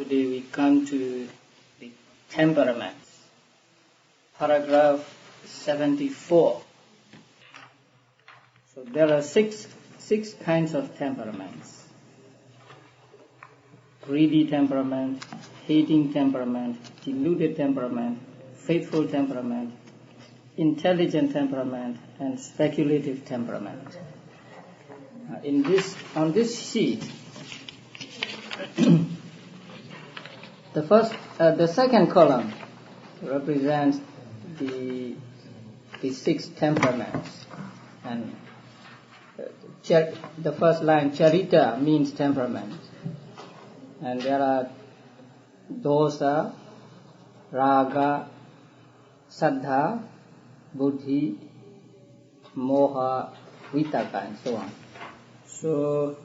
today we come to the temperaments. Paragraph 74. So there are six kinds of temperaments. Greedy temperament, hating temperament, deluded temperament, faithful temperament, intelligent temperament, and speculative temperament. On this sheet, the second column represents the six temperaments, and the first line, charita, means temperament, and there are dosa, raga, saddha, buddhi, moha, vitaka, and so on. So,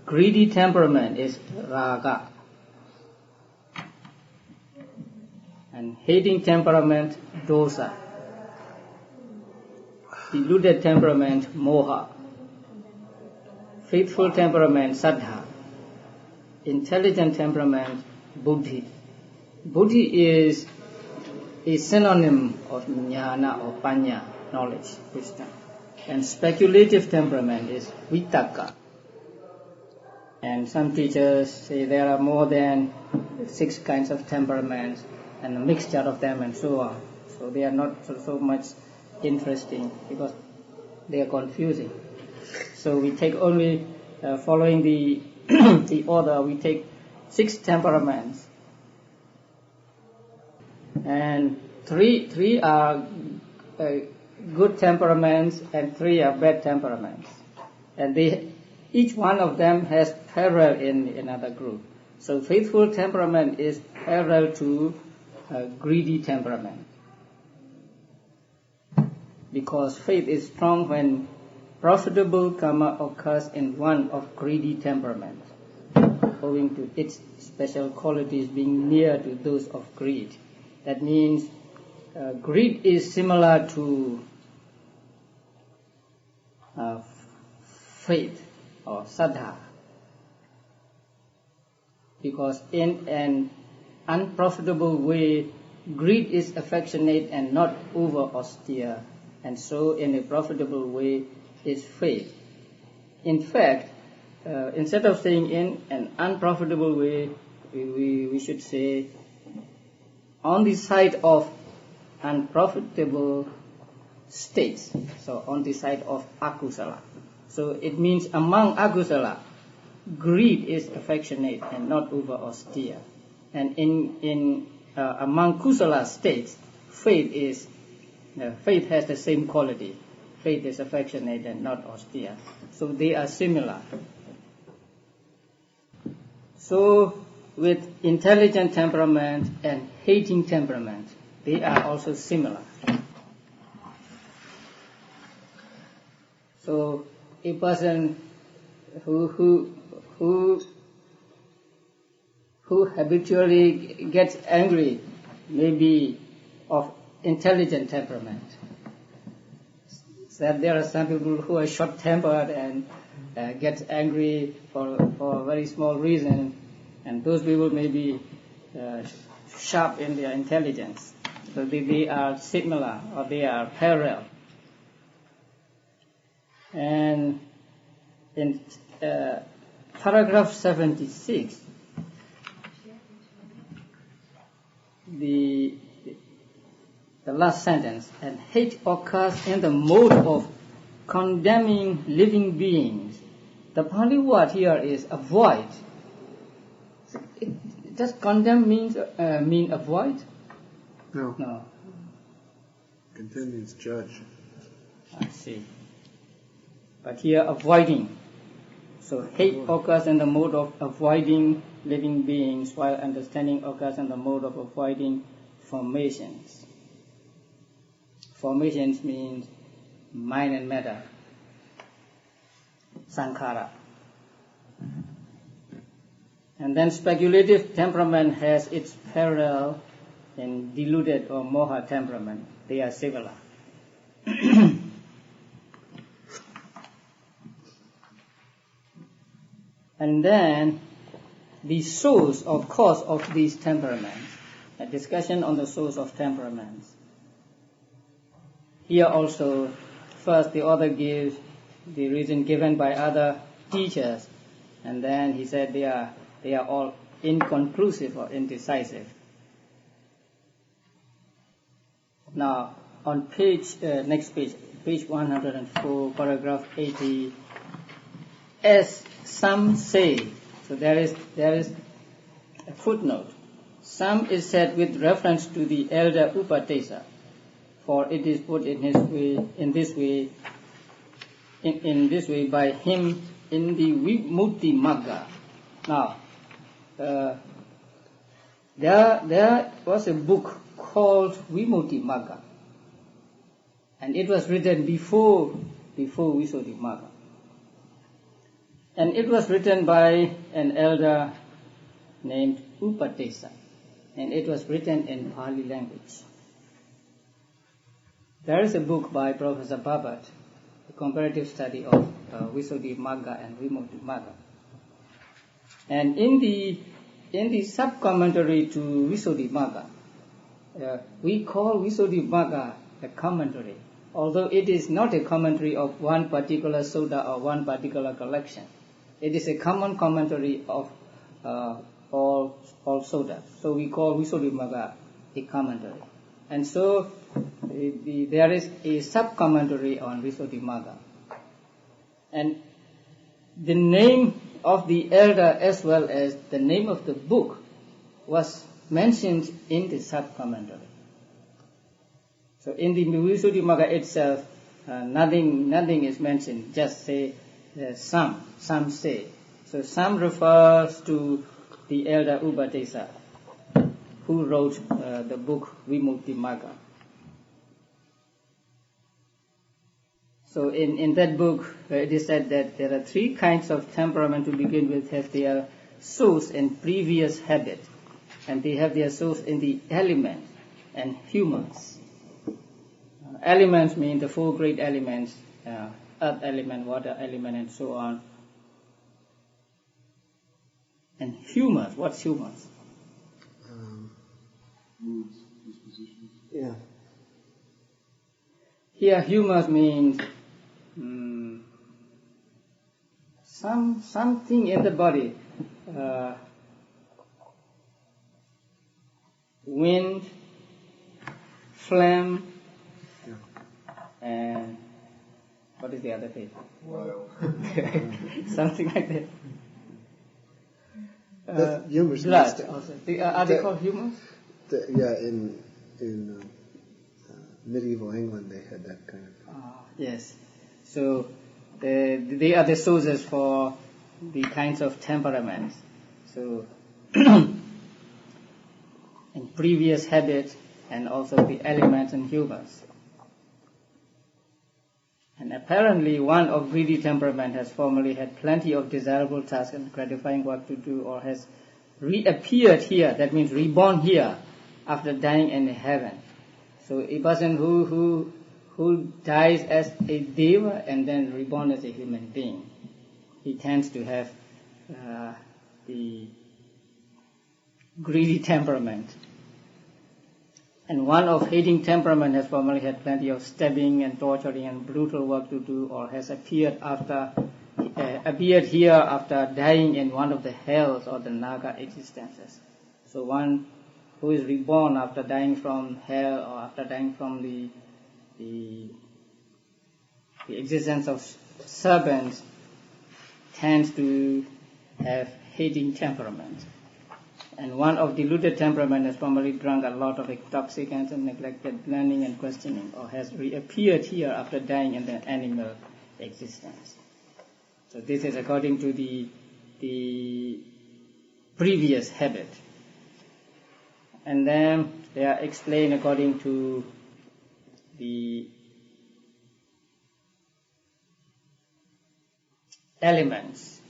greedy temperament is raga, and hating temperament, dosa, deluded temperament, moha, faithful temperament, saddha, intelligent temperament, buddhi. Buddhi is a synonym of jnana or panya, knowledge, wisdom. And speculative temperament is vitaka. And some teachers say there are more than 6 kinds of temperaments and a mixture of them and so on. So they are not so much interesting because they are confusing. So we take only, following the the order, we take 6 temperaments. And three are good temperaments and 3 are bad temperaments. And each one of them has parallel in another group. So faithful temperament is parallel to greedy temperament. Because faith is strong when profitable karma occurs in one of greedy temperament, owing to its special qualities being near to those of greed. That means greed is similar to faith or saddha, because in an unprofitable way, greed is affectionate and not over austere, and so in a profitable way is faith. In fact, instead of saying in an unprofitable way, we should say on the side of unprofitable states, so on the side of akusala. So it means among akusala, greed is affectionate and not over austere. And in among kusala states, faith has the same quality. Faith is affectionate and not austere. So they are similar. So with intelligent temperament and hating temperament, they are also similar. So a person who habitually gets angry may be of intelligent temperament. So there are some people who are short-tempered and get angry for a very small reason, and those people may be sharp in their intelligence. So they are similar or they are parallel. And in paragraph 76, the last sentence, and hate occurs in the mode of condemning living beings. The Pali word here is avoid. Does condemn mean avoid? No. No. Condemn means judge. I see. But here avoiding. So hate occurs in the mode of avoiding living beings, while understanding occurs in the mode of avoiding formations. Formations means mind and matter, sankhara. And then speculative temperament has its parallel in deluded or moha temperament. They are similar. And then the source or cause of these temperaments. A discussion on the source of temperaments. Here also, first the author gives the reason given by other teachers, and then he said they are all inconclusive or indecisive. Now, on next page, page 104, paragraph 80, as some say, so there is a footnote. Some is said with reference to the elder Upatesa, for it is put in this way by him in the Visuddhimagga. Now, there was a book called Visuddhimagga, and it was written before Visuddhimagga, and it was written by an elder named Upatesa, and it was written in Pali language. There is a book by Professor Babat, a comparative study of Visuddhimagga and Visuddhimagga. And in the sub-commentary to Visuddhimagga, we call Visuddhimagga a commentary, although it is not a commentary of one particular sutta or one particular collection. It is a common commentary of all suttas. So we call Visuddhimagga a commentary. And so there is a sub-commentary on Visuddhimagga. And the name of the elder as well as the name of the book was mentioned in the sub-commentary. So in the Visuddhimagga itself, nothing is mentioned, just say some say. So some refers to the elder Upatesa, who wrote the book Visuddhimagga. So in that book, it is said that there are three kinds of temperament to begin with, have their source in previous habit, and they have their source in the elements and humors. Elements mean the four great elements, earth element, water element, and so on. And humors, what's humors? Moods, dispositions. Yeah. Here, humors means something in the body. Wind, flame, and what is the other thing? Wild. Something like that. Humors. Blood also. Are they called humors? In medieval England they had that kind of. Yes. So they are the sources for the kinds of temperaments. So in previous habits and also the elements and humors. And apparently one of greedy temperament has formerly had plenty of desirable tasks and gratifying work to do, or has reappeared here, that means reborn here, after dying in heaven. So a person who dies as a deva and then reborn as a human being, he tends to have the greedy temperament. And one of hating temperament has formerly had plenty of stabbing and torturing and brutal work to do, or has appeared here after dying in one of the hells or the naga existences. So one who is reborn after dying from hell or after dying from the existence of serpents tends to have hating temperament. And one of deluded temperament has formerly drunk a lot of intoxicants and neglected learning and questioning, or has reappeared here after dying in the animal existence. So this is according to the previous habit. And then they are explained according to the elements.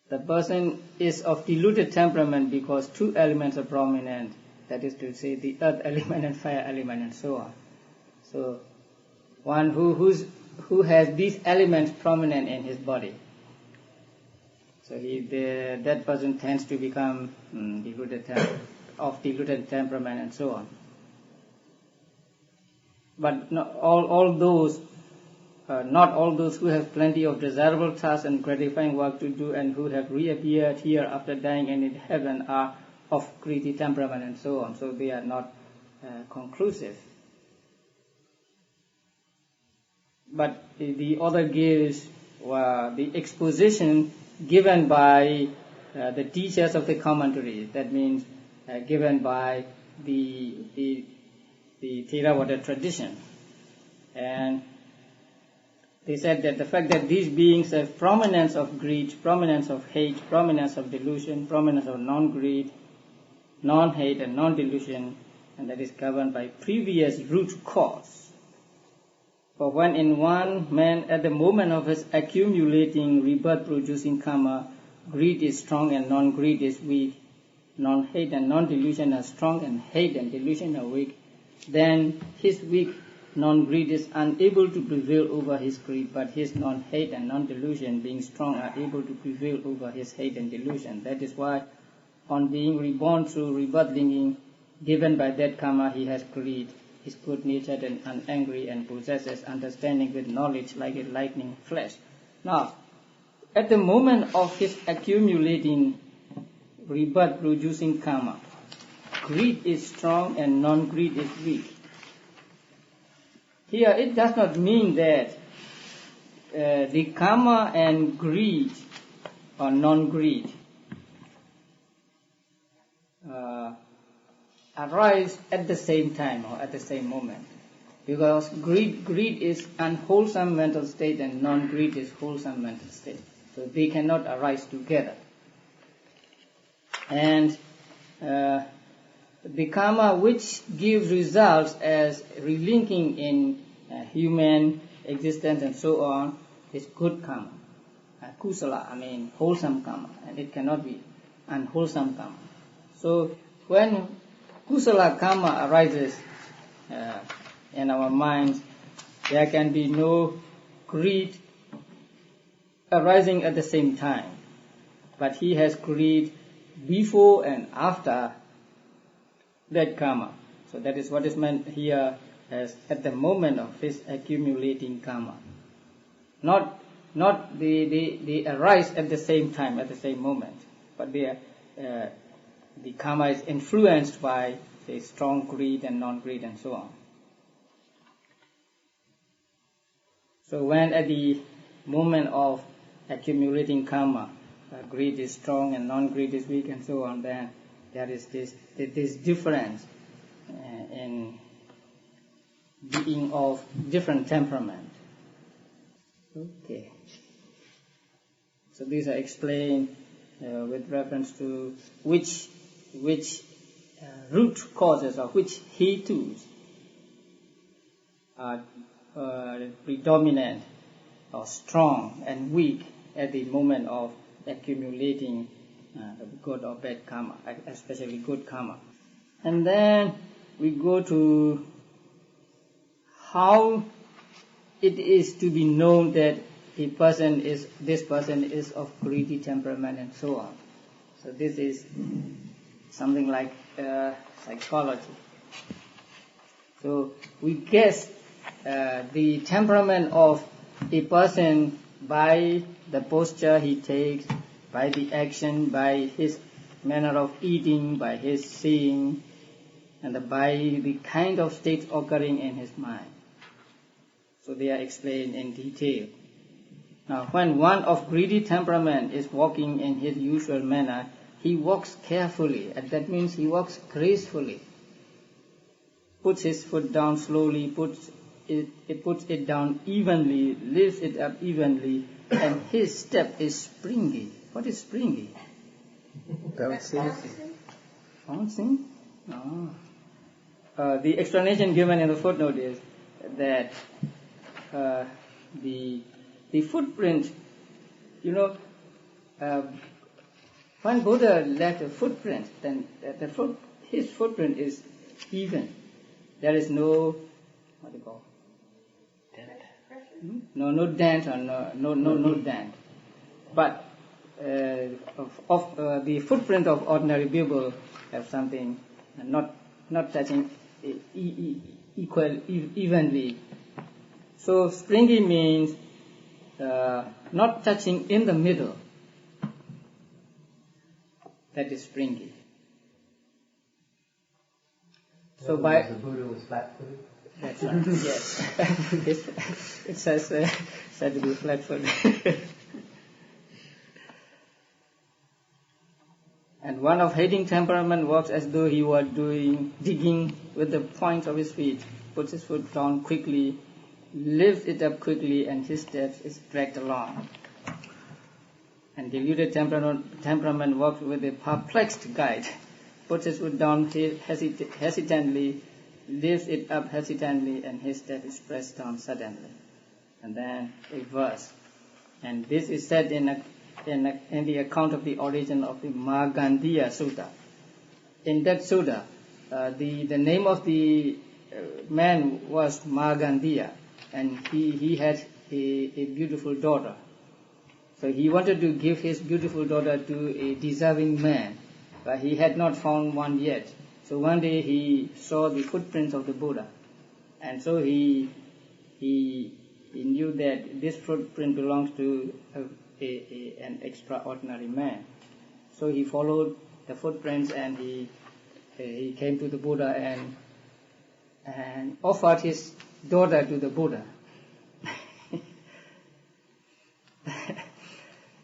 The person is of deluded temperament because two elements are prominent, that is to say the earth element and fire element and so on. So one who has these elements prominent in his body. So that person tends to become deluded temperament and so on. But not all those who have plenty of desirable tasks and gratifying work to do and who have reappeared here after dying and in heaven are of greedy temperament and so on. So they are not conclusive. But the author gives the exposition given by the teachers of the commentary. That means given by the Theravada tradition. And they said that the fact that these beings have prominence of greed, prominence of hate, prominence of delusion, prominence of non-greed, non-hate and non-delusion, and that is governed by previous root cause. For when in one man at the moment of his accumulating rebirth-producing karma, greed is strong and non-greed is weak, non-hate and non-delusion are strong and hate and delusion are weak, then his weak non-greed is unable to prevail over his greed, but his non-hate and non-delusion being strong are able to prevail over his hate and delusion. That is why on being reborn through rebirth linking given by that karma, he has greed, is good-natured and unangry and possesses understanding with knowledge like a lightning flash. Now, at the moment of his accumulating rebirth-producing karma, greed is strong and non-greed is weak. Here, it does not mean that the karma and greed or non-greed arise at the same time or at the same moment. Because greed is unwholesome mental state and non-greed is wholesome mental state. So they cannot arise together. And the karma which gives results as relinking in human existence and so on is good karma. Kusala, wholesome karma, and it cannot be unwholesome karma. So when kusala karma arises in our minds, there can be no greed arising at the same time. But he has greed before and after that karma. So that is what is meant here as at the moment of his accumulating karma. Not they arise at the same time, at the same moment, but the karma is influenced by, say, strong greed and non-greed and so on. So when at the moment of accumulating karma, greed is strong and non-greed is weak and so on, then there is this difference in being of different temperament. Okay. So these are explained with reference to which root causes or which hetus are predominant or strong and weak at the moment of accumulating good or bad karma, especially good karma. And then we go to how it is to be known that this person is of greedy temperament and so on. So this is something like psychology. So we guess the temperament of a person by the posture he takes, by the action, by his manner of eating, by his seeing, and by the kind of states occurring in his mind. So they are explained in detail. Now, when one of greedy temperament is walking in his usual manner, he walks carefully, and that means he walks gracefully. Puts his foot down slowly, puts it down evenly, lifts it up evenly, and his step is springy. What is springy? Bouncing. Bouncing? No. The explanation given in the footnote is that the footprint, when Buddha left a footprint, then his footprint is even. There is no, what do you call? Dent. No dent or no dent. But the footprint of ordinary people have something not touching evenly. So springy means not touching in the middle. That is springy. So by the Buddha was flat-footed. That's right. Yes, it says said to be flat-footed. And one of hating temperament walks as though he were digging with the points of his feet, puts his foot down quickly, lifts it up quickly, and his steps is dragged along. And deluded temperament walks with a perplexed guide, puts his foot down hesitantly, lifts it up hesitantly, and his step is pressed down suddenly. And then a verse. And this is said in the account of the origin of the Magandiya Sutta. In that sutta, the name of the man was Magandiya, and he had a beautiful daughter. So he wanted to give his beautiful daughter to a deserving man, but he had not found one yet. So one day he saw the footprints of the Buddha, and so he knew that this footprint belongs to an extraordinary man. So he followed the footprints, and he came to the Buddha and offered his daughter to the Buddha.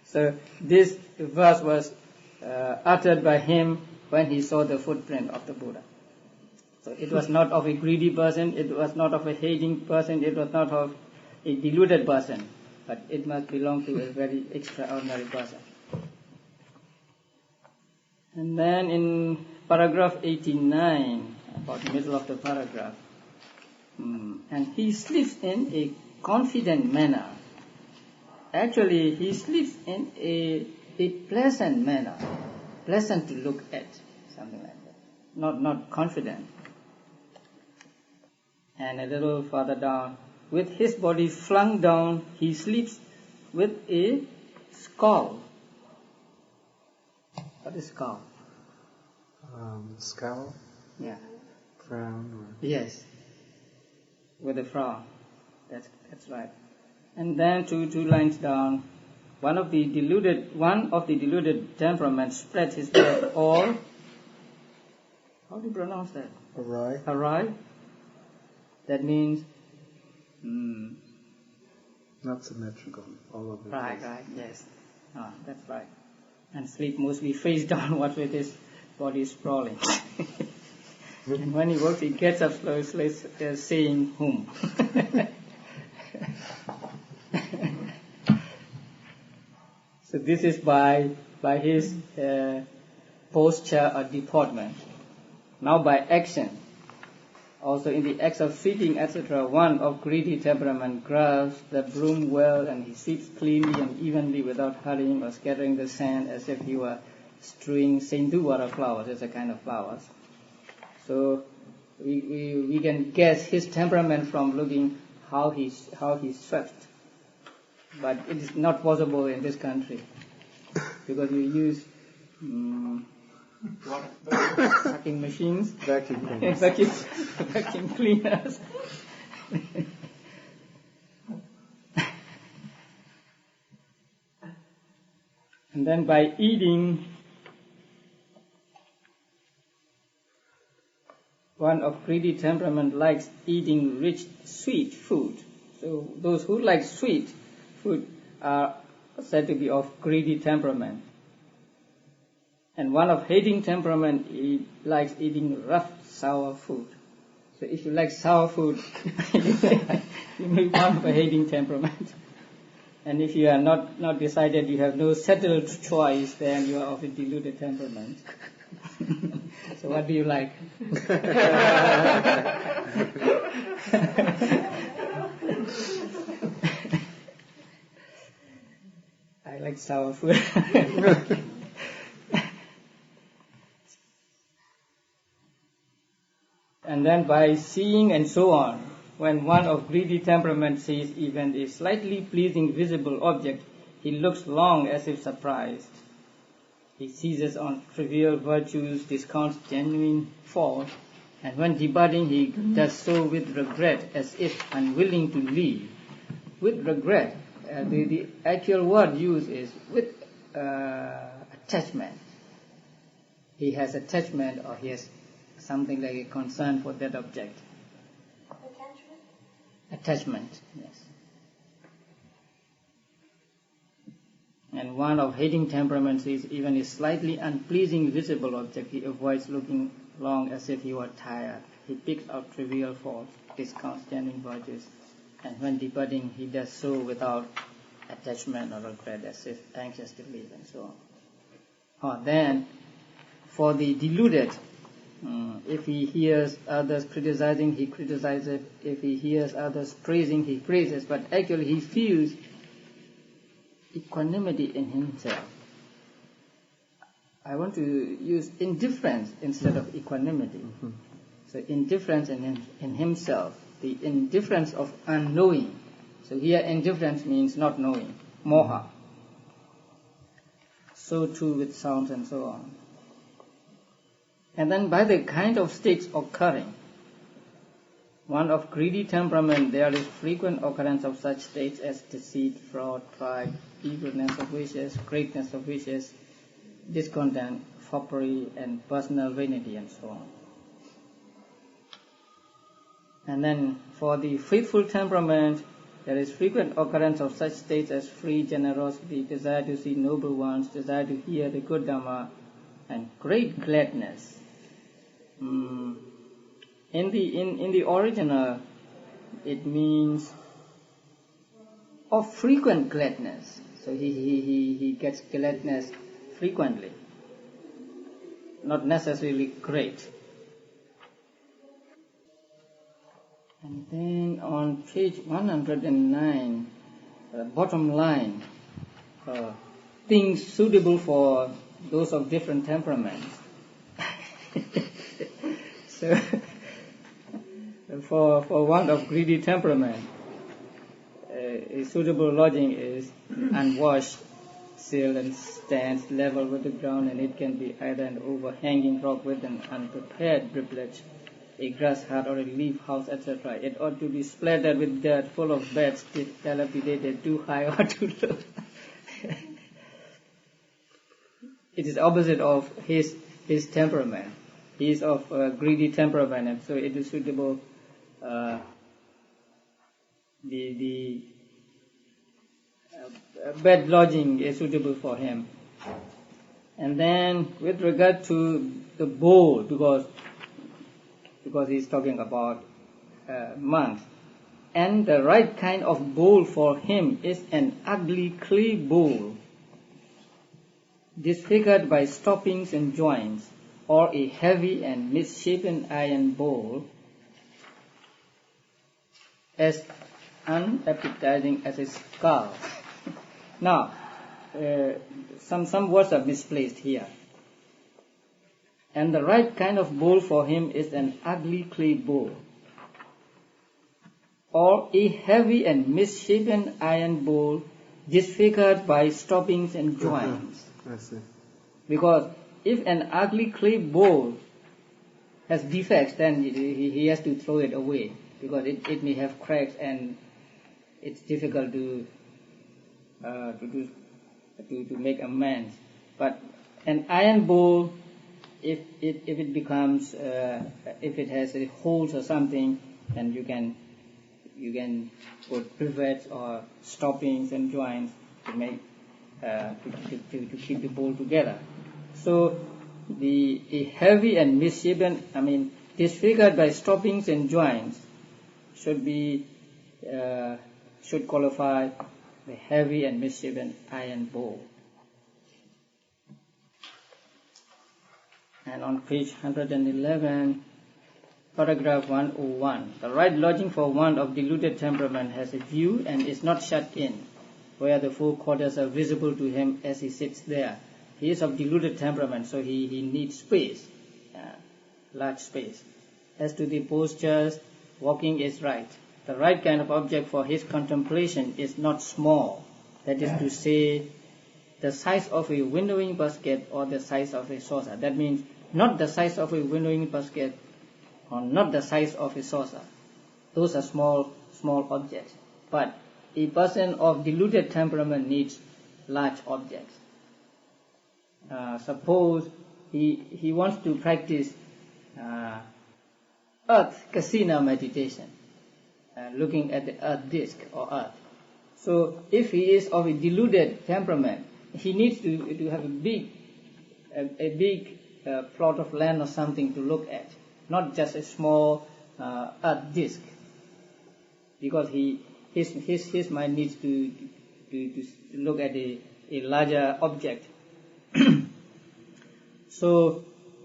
So this verse was uttered by him when he saw the footprint of the Buddha. So it was not of a greedy person, it was not of a hating person, it was not of a deluded person, but it must belong to a very extraordinary person. And then in paragraph 89, about the middle of the paragraph, and he sleeps in a confident manner. Actually, he sleeps in a pleasant manner, pleasant to look at, something like that, not confident. And a little further down, with his body flung down, he sleeps with a skull. What is skull? Scowl? Yeah. Frown? Or... Yes. With a frown. That's right. And then two lines down, one of the deluded temperament spreads his leg all. How do you pronounce that? Awry. Awry. That means. Not symmetrical, all over the place. Right, yes. That's right. And sleep mostly face downwards with his body sprawling. And when he walks, he gets up slowly, saying whom. So this is by his posture or deportment. Now by action. Also in the acts of sweeping, etc., one of greedy temperament grasps the broom well, and he sweeps cleanly and evenly without hurrying or scattering the sand as if he were strewing Senduvara flowers. It's a kind of flowers. So we can guess his temperament from looking how he swept. But it is not possible in this country because we use sucking machines, Vacuum cleaners. vacuum cleaners. And then by eating, one of greedy temperament likes eating rich, sweet food. So those who like sweet food are said to be of greedy temperament. And one of hating temperament, he likes eating rough, sour food. So if you like sour food, you may be one of a hating temperament. And if you are not decided, you have no settled choice, then you are of a deluded temperament. So what do you like? I like sour food. And then by seeing and so on, when one of greedy temperament sees even a slightly pleasing visible object, He looks long as if surprised. He seizes on trivial virtues, discounts genuine faults, and when departing he does so with regret, as if unwilling to leave. With regret, the actual word used is with attachment. He has attachment, or he has something like a concern for that object. Attachment? Attachment, yes. And one of hating temperaments is even a slightly unpleasing visible object. He avoids looking long as if he were tired. He picks out trivial faults, discounts genuine virtues, and when departing he does so without attachment or regret, as if anxious to leave, and so on. Then, for the deluded, if he hears others criticizing, he criticizes. If he hears others praising, he praises. But actually he feels equanimity in himself. I want to use indifference instead of equanimity. Mm-hmm. So indifference in himself, the indifference of unknowing. So here indifference means not knowing, moha. So too with sounds and so on. And then by the kind of states occurring, one of greedy temperament, there is frequent occurrence of such states as deceit, fraud, pride, eagerness of wishes, greatness of wishes, discontent, foppery, and personal vanity, and so on. And then for the faithful temperament, there is frequent occurrence of such states as free generosity, desire to see noble ones, desire to hear the good Dhamma, and great gladness. In the original, it means of frequent gladness. So he gets gladness frequently, not necessarily great. And then on page 109, bottom line, things suitable for those of different temperaments. So, for one of greedy temperament, a suitable lodging is unwashed, sealed and stands level with the ground, and it can be either an overhanging rock with an unprepared privilege, a grass hut or a leaf house, etc. It ought to be splattered with dirt, full of beds, dilapidated, too high or too low. It is opposite of his temperament. He is of greedy temperament, and so it is suitable. The bed lodging is suitable for him. And then, with regard to the bowl, because he's talking about monks, and the right kind of bowl for him is an ugly clay bowl, disfigured by stoppings and joints, or a heavy and misshapen iron bowl, as unappetizing as a skull. Now, some words are misplaced here. And the right kind of bowl for him is an ugly clay bowl, or a heavy and misshapen iron bowl, disfigured by stoppings and joints. I see. Because if an ugly clay bowl has defects, then he has to throw it away, because it may have cracks and it's difficult to make amends. But an iron bowl, if it becomes if it has holes or something, then you can put rivets or stoppings and joints to make to keep the bowl together. So a heavy and misshapen, disfigured by stoppings and joints, should qualify the heavy and misshapen iron bowl. And on page 111, paragraph 101, the right lodging for one of deluded temperament has a view and is not shut in, where the four quarters are visible to him as he sits there. He is of deluded temperament, so he needs space, large space. As to the postures, walking is right. The right kind of object for his contemplation is not small, That is to say, the size of a winnowing basket or the size of a saucer. That means not the size of a winnowing basket or not the size of a saucer. Those are small objects. But a person of diluted temperament needs large objects. Suppose he wants to practice earth kasina meditation, looking at the earth disk or earth. So if he is of a diluted temperament, he needs to have a big plot of land or something to look at, not just a small earth disk, because his mind needs to look at a larger object. So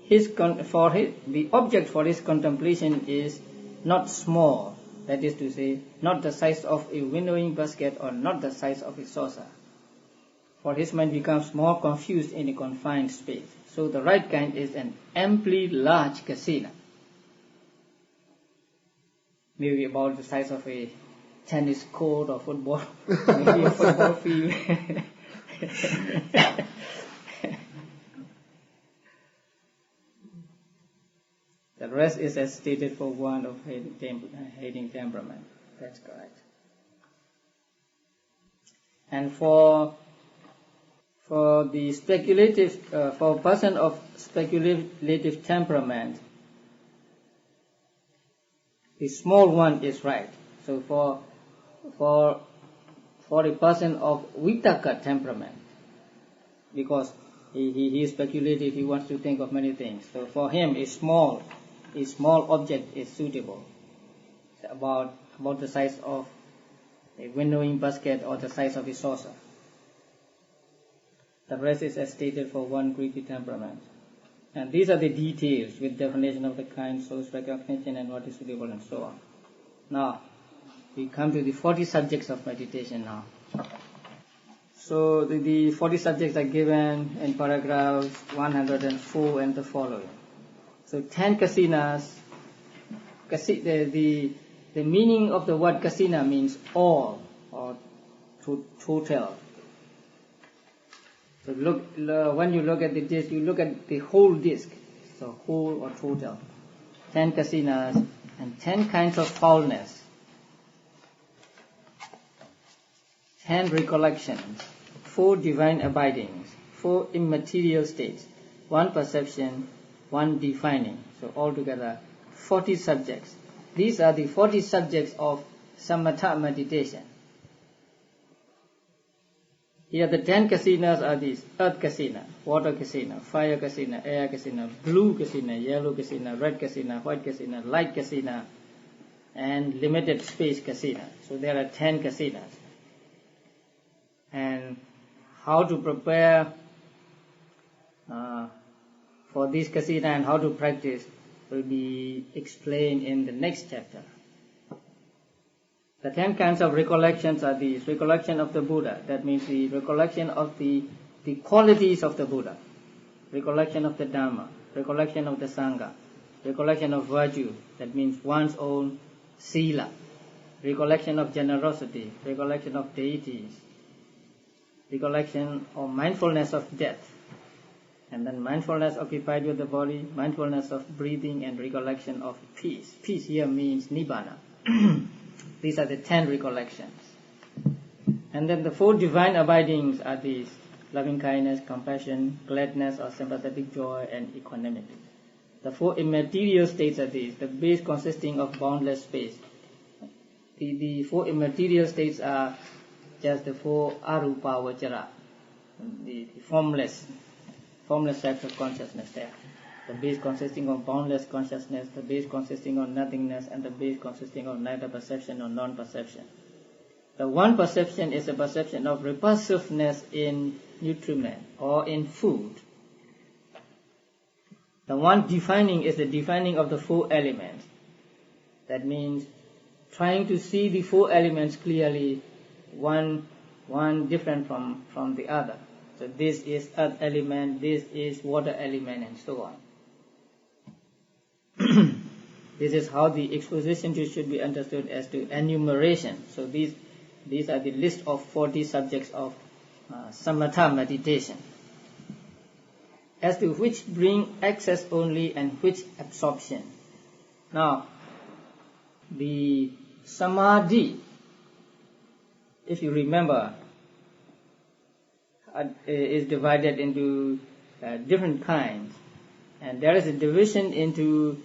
the object for his contemplation is not small, that is to say, not the size of a winnowing basket or not the size of a saucer. For his mind becomes more confused in a confined space. So the right kind is an amply large kasina, maybe about the size of a tennis court or football, maybe a football field. The rest is as stated for one of hating temperament. That's correct. And for the speculative, for a person of speculative temperament, the small one is right. So for a person of vitaka temperament, because he is speculative, he wants to think of many things. So for him, a small object is suitable. It's about the size of a winnowing basket or the size of a saucer. The rest is as stated for one greedy temperament. And these are the details with definition of the kind, source recognition, and what is suitable, and so on. Now, we come to the 40 subjects of meditation now. So the 40 subjects are given in paragraphs 104 and the following. So 10 kasinas, the meaning of the word kasina means all or total. So when you look at the disc, you look at the whole disc, so whole or total. 10 kasinas and 10 kinds of foulness, 10 recollections, 4 divine abidings, 4 immaterial states, 1 perception, 1 defining. So altogether 40 subjects. These are the 40 subjects of samatha meditation. Here the 10 kasinas are these: earth kasina, water kasina, fire kasina, air kasina, blue kasina, yellow kasina, red kasina, white kasina, light kasina, and limited space kasina. So there are 10 kasinas. And how to prepare for this kasina and how to practice will be explained in the next chapter. The 10 kinds of recollections are these: recollection of the Buddha, that means the recollection of the qualities of the Buddha, recollection of the Dhamma, recollection of the Sangha, recollection of virtue, that means one's own sila, recollection of generosity, recollection of deities, recollection or mindfulness of death, and then mindfulness occupied with the body, mindfulness of breathing, and recollection of peace. Peace here means nibbana. These are the 10 recollections. And then the 4 divine abidings are these: loving kindness, compassion, gladness or sympathetic joy, and equanimity. The 4 immaterial states are these: the base consisting of boundless space. The 4 immaterial states are just the 4 arupa vajara, the formless types of consciousness there. The base consisting of boundless consciousness, the base consisting of nothingness, and the base consisting of neither perception nor non-perception. The one perception is a perception of repulsiveness in nutriment or in food. The one defining is the defining of the 4 elements. That means trying to see the 4 elements clearly, one different from the other. So this is earth element, this is water element, and so on. This is how the exposition should be understood as to enumeration. So these These are the list of 40 subjects of samatha meditation, as to which bring access only and which absorption. Now, the samadhi, if you remember, is divided into different kinds, and there is a division into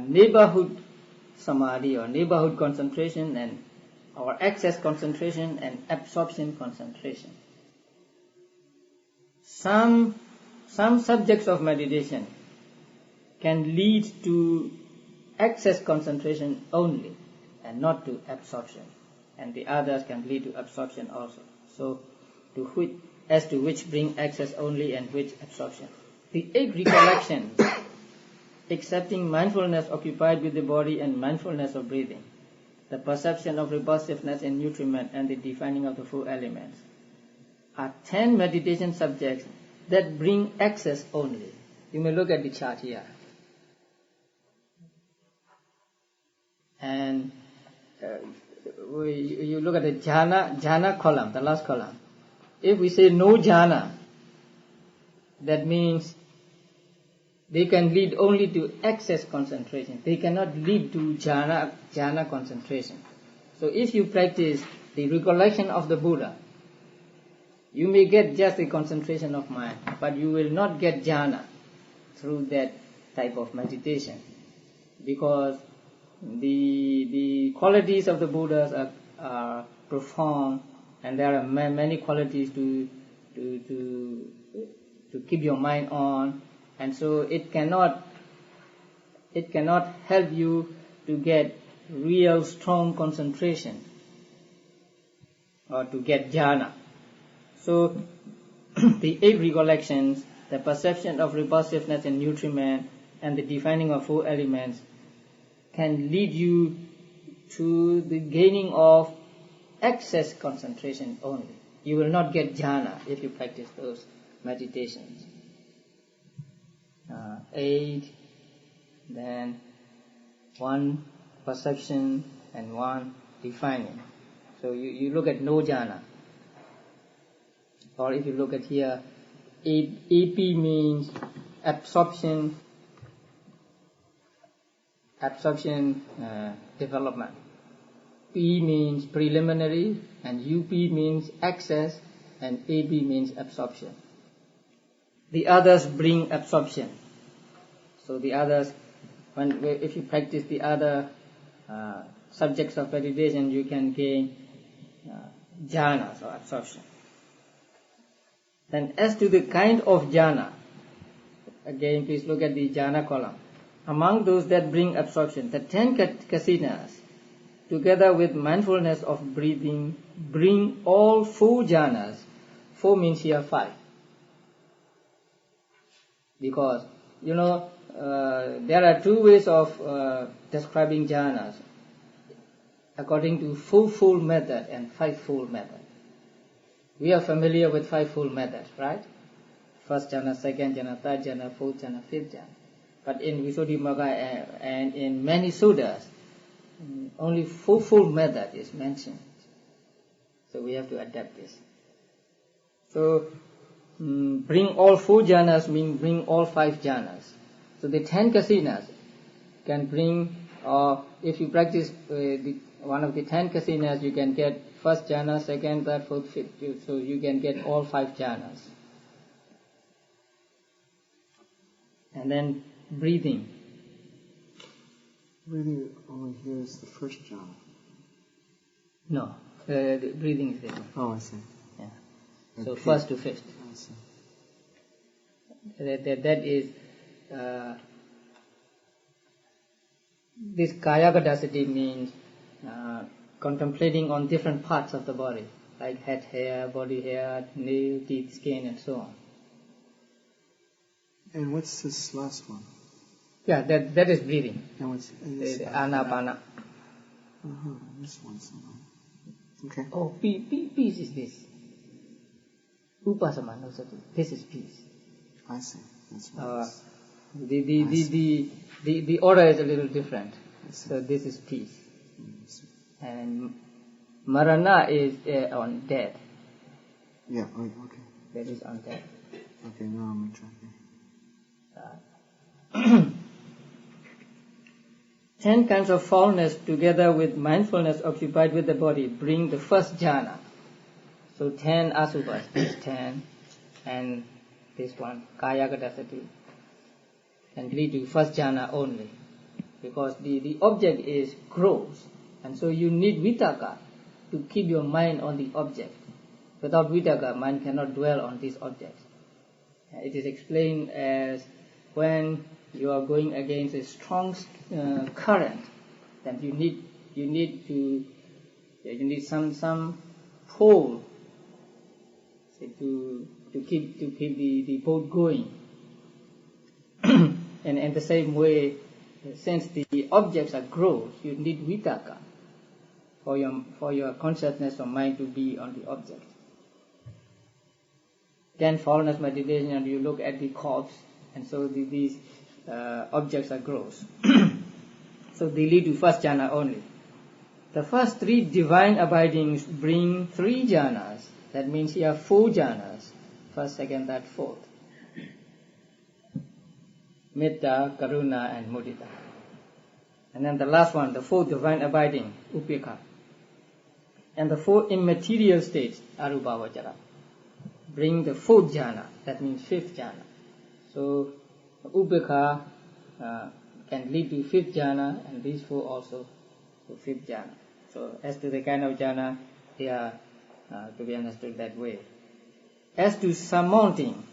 neighborhood samadhi or neighborhood concentration, and or access concentration and absorption concentration. Some subjects of meditation can lead to access concentration only and not to absorption, and the others can lead to absorption also. So, as to which bring access only and which absorption. The 8 recollections, accepting mindfulness occupied with the body and mindfulness of breathing, the perception of repulsiveness and nutriment, and the defining of the 4 elements, are 10 meditation subjects that bring access only. You may look at the chart here. And you look at the jhana column, the last column. If we say no jhana, that means they can lead only to access concentration. They cannot lead to jhana concentration. So if you practice the recollection of the Buddha, you may get just the concentration of mind, but you will not get jhana through that type of meditation, because the qualities of the Buddhas are profound, and there are many qualities to keep your mind on, and so it cannot help you to get real strong concentration or to get jhana. So the 8 recollections, the perception of repulsiveness and nutriment, and the defining of 4 elements can lead you to the gaining of excess concentration only. You will not get jhana if you practice those meditations. 8, then 1 perception and 1 defining. So you look at no jhana. Or if you look at here, AP means absorption development. P means preliminary, and UP means access, and AB means absorption. The others bring absorption. So the others, if you practice the other subjects of meditation, you can gain jhanas or absorption. Then as to the kind of jhana, again please look at the jhana column. Among those that bring absorption, the 10 kasinas, together with mindfulness of breathing, bring all 4 jhanas. 4 means here 5. Because, there are 2 ways of describing jhanas, according to 4-fold method and 5-fold method. We are familiar with 5-fold method, right? First jhana, second jhana, third jhana, fourth jhana, fifth jhana. But in Visuddhimagga and in many sutras, only 4-fold method is mentioned. So we have to adapt this. So bring all 4 jhanas means bring all 5 jhanas. So the 10 kasinas can bring, or if you practice one of the 10 kasinas, you can get first jhana, second, third, fourth, fifth. So you can get all 5 jhanas. And then breathing. Breathing only here is the first jhana. No, the breathing is different. Oh, I see. Yeah. So first to fifth. I see. That is this kayakadasati means contemplating on different parts of the body, like head hair, body hair, nail, teeth, skin, and so on. And what's this last one? Yeah, that is breathing. And what's the anapana. This one's okay. Oh, peace is this. Upasamanasati. This is peace. I see. That's what the order is a little different. So this is peace. And Marana is on death. Yeah, okay. That is on death. Okay, now I'm tracking. 10 kinds of foulness together with mindfulness occupied with the body bring the first jhana. So 10 asubhas, this 10, and this one, kaya gadasati, and lead to first jhana only. Because the object is gross, and so you need vitaka to keep your mind on the object. Without vitaka, mind cannot dwell on this object. It is explained as when you are going against a strong current, then you need some pole to keep the boat going. And in the same way, since the objects are gross, you need vitaka for your consciousness or mind to be on the object. Then foulness meditation, and you look at the corpse, and so these objects are gross. So they lead to first jhana only. The first 3 divine abidings bring 3 jhanas. That means here 4 jhanas. First, second, third, fourth. Metta, Karuna, and Mudita. And then the last one, the 4th divine abiding, Upekha. And the 4 immaterial states, Arubhavajara, bring the 4th jhana. That means 5th jhana. So Upekha can lead to 5th jhana, and these 4 also to 5th jhana. So as to the kind of jhana, they are to be understood that way. As to surmounting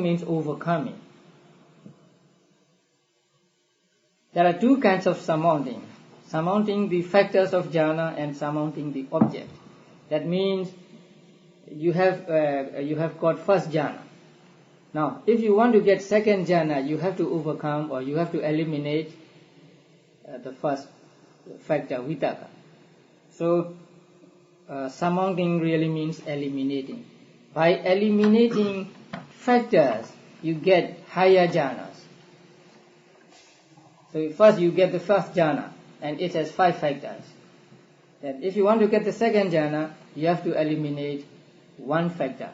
means overcoming. There are 2 kinds of surmounting. Surmounting the factors of jhana and surmounting the object. That means you have got first jhana. Now, if you want to get second jhana, you have to overcome or you have to eliminate the first factor, vitaka. So, surmounting really means eliminating. By eliminating factors, you get higher jhanas. So first you get the first jhana, and it has 5 factors. Then if you want to get the second jhana, you have to eliminate 1 factor.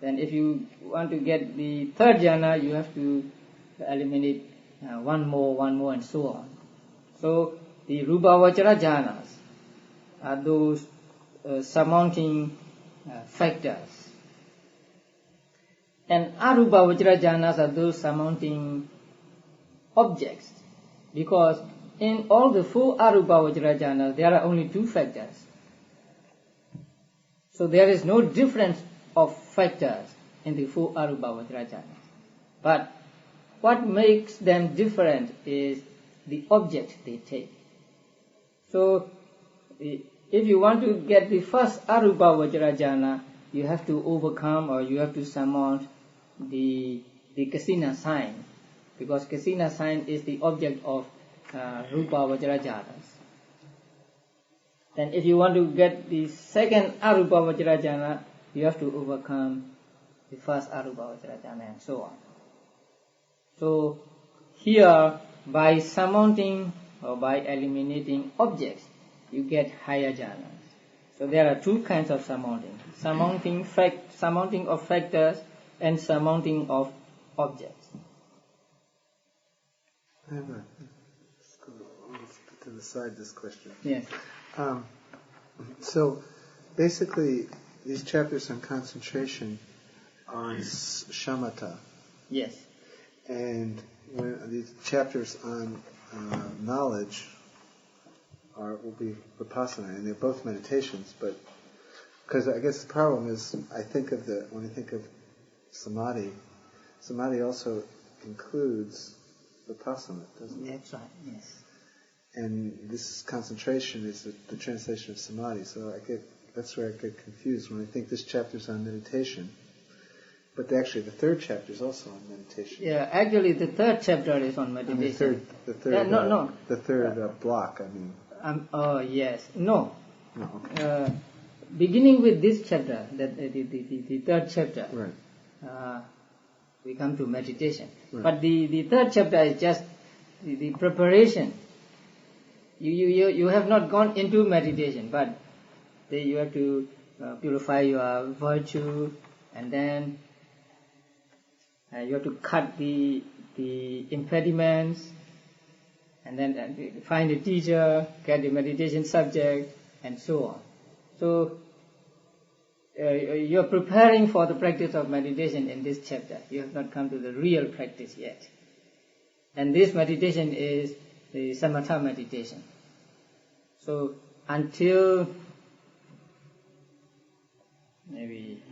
Then if you want to get the third jhana, you have to eliminate 1 more, and so on. So the Rubhavajara jhanas are those surmounting factors. And Arubhavajara jhanas are those surmounting objects. Because in all the 4 Arubhavajara jhanas, there are only 2 factors. So there is no difference of factors in the 4 Arubhavajara jhanas. But what makes them different is the object they take. So if you want to get the first Arubhavajara jhana, you have to overcome or you have to surmount the Kasina sign. Because Kasina sign is the object of Rupavajara jhanas. Then if you want to get the second Arubhavajara jhana, you have to overcome the first Arubhavajara jhana and so on. So here, by surmounting or by eliminating objects, you get higher jhanas. So there are 2 kinds of surmounting. Surmounting of factors and surmounting of objects. Let's put to the side this question. Yes. So basically, these chapters on concentration are on shamatha. Yes. And when these chapters on knowledge will be vipassana, and they're both meditations. But because I guess the problem is, when I think of samadhi also includes vipassana, doesn't it? That's right. Yes. And this concentration is the translation of samadhi. So that's where I get confused when I think this chapter's on meditation. But actually, the 3rd chapter is also on meditation. Yeah, actually, the 3rd chapter is on meditation. The third no. The 3rd block, I mean. Oh yes, no. No, okay. Beginning with this chapter, the 3rd chapter, Right. We come to meditation. Right. But the 3rd chapter is just the preparation you have not gone into meditation, but you have to purify your virtue, and then you have to cut the impediments, and then find a teacher, get the meditation subject, and so on. So you are preparing for the practice of meditation in this chapter. You have not come to the real practice yet. And this meditation is the samatha meditation. So until maybe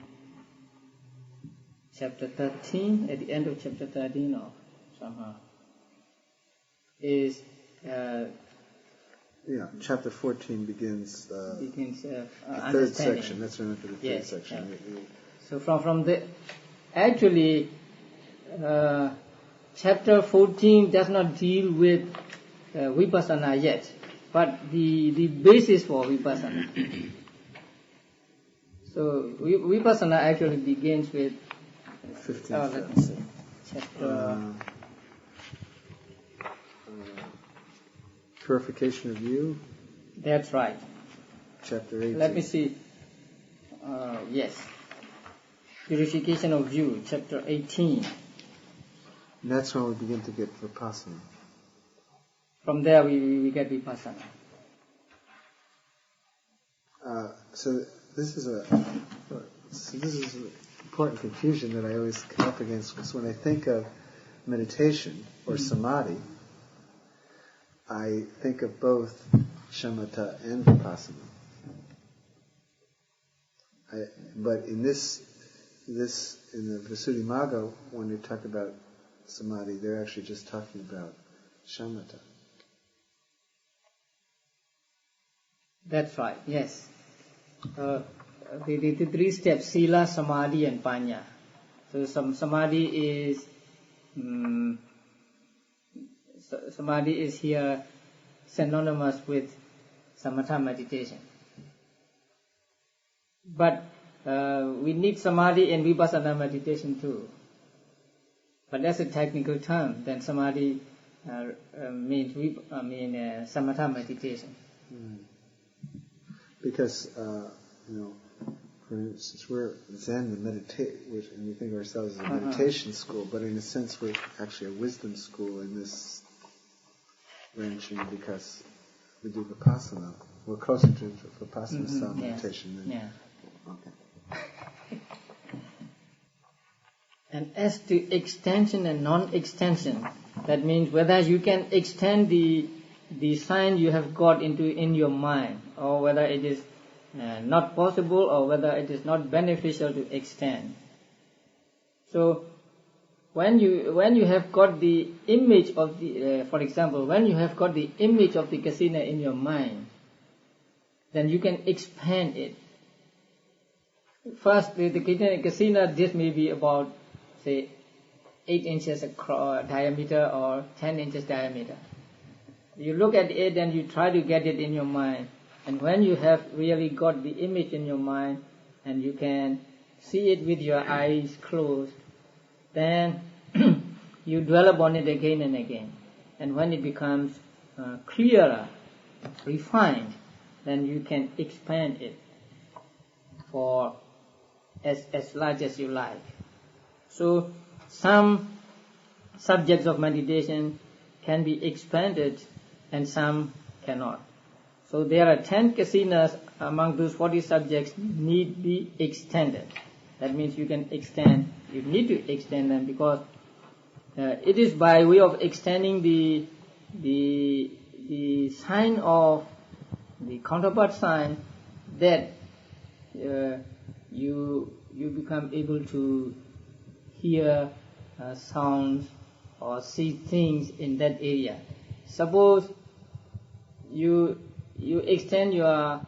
chapter 13, at the end of chapter 13 or somehow, is chapter 14 begins the third understanding. section. Let's remember the third section. Yeah. So from the actually chapter 14 does not deal with vipassana yet, but the basis for vipassana. So vipassana actually begins with 15th let me see, chapter purification of view. That's right. Chapter 18. Let me see. Yes. Purification of view, chapter 18. And that's when we begin to get vipassana. From there we get vipassana. So this is an important confusion that I always come up against, because when I think of meditation or samadhi, I think of both shamatha and vipassana. But in this in the Visuddhimagga, when they talk about samadhi, they're actually just talking about shamatha. That's right, yes. The three steps, sila, samadhi and panya. So samadhi is here synonymous with samatha meditation. But we need samadhi in vipassana meditation too. But that's a technical term. Then samadhi means samatha meditation. Because for instance, we're Zen, and we think of ourselves as a meditation school, but in a sense, we're actually a wisdom school in this branching, because we do vipassana. We're closer to vipassana style meditation than. Yeah. Okay. And as to extension and non-extension, that means whether you can extend the sign you have got in your mind, or whether it is not possible, or whether it is not beneficial to extend. So when you have got the image of the, for example, when you have got the image of the kasina in your mind, then you can expand it. First, the kasina, this may be about, say, 8 inches diameter or 10 inches diameter. You look at it and you try to get it in your mind. And when you have really got the image in your mind and you can see it with your eyes closed, then you dwell upon it again and again. And when it becomes clearer, refined, then you can expand it for as large as you like. So some subjects of meditation can be expanded and some cannot. So there are 10 kasinas among those 40 subjects need be extended. That means you can extend, you need to extend them, because it is by way of extending the sign of the counterpart sign that you become able to hear sounds or see things in that area. Suppose you extend your